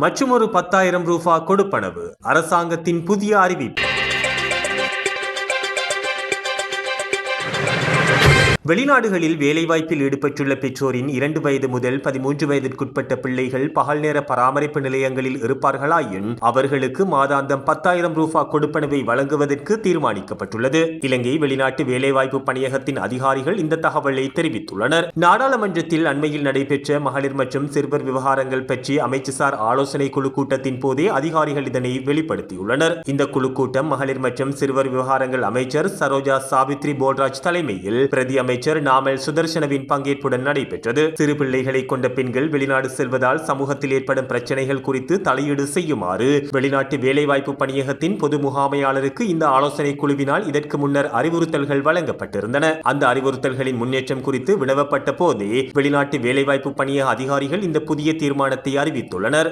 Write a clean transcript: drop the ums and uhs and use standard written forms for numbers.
மற்றுமொரு 10,000 ரூபாய் கொடுப்பனவு அரசாங்கத்தின் புதிய அறிவிப்பு. வெளிநாடுகளில் வேலைவாய்ப்பில் ஈடுபட்டுள்ள பெற்றோரின் 2 வயது முதல் 13 வயதிற்குட்பட்ட பிள்ளைகள் பகல் நேர பராமரிப்பு நிலையங்களில் இருப்பார்களாயின் அவர்களுக்கு மாதாந்தம் 10,000 ரூபாய் கொடுப்பனவை வழங்குவதற்கு தீர்மானிக்கப்பட்டுள்ளது. இலங்கை வெளிநாட்டு வேலைவாய்ப்பு பணியகத்தின் அதிகாரிகள் இந்த தகவலை தெரிவித்துள்ளனர். நாடாளுமன்றத்தில் அண்மையில் நடைபெற்ற மகளிர் மற்றும் சிறுவர் விவகாரங்கள் பற்றி அமைச்சுசார் ஆலோசனை குழு கூட்டத்தின் போதே அதிகாரிகள் இதனை வெளிப்படுத்தியுள்ளனர். இந்த குழு கூட்டம் மகளிர் மற்றும் சிறுவர் விவகாரங்கள் அமைச்சர் சரோஜா சாவித்ரி போல்ராஜ் தலைமையில் பிரதி அமைச்சர் நாமல் சுதர்சனவின் பங்கேற்புடன் நடைபெற்றது. சிறு பிள்ளைகளை கொண்ட பெண்கள் வெளிநாடு செல்வதால் சமூகத்தில் ஏற்படும் பிரச்சனைகள் குறித்து தலையீடு செய்யுமாறு வெளிநாட்டு வேலைவாய்ப்பு பணியகத்தின் பொது முகாமையாளருக்கு இந்த ஆலோசனை குழுவினால் இதற்கு முன்னர் அறிவுறுத்தல்கள் வழங்கப்பட்டிருந்தன. அந்த அறிவுறுத்தல்களின் முன்னேற்றம் குறித்து வினவப்பட்ட போதே வெளிநாட்டு வேலைவாய்ப்பு பணியக அதிகாரிகள் இந்த புதிய தீர்மானத்தை அறிவித்துள்ளனர்.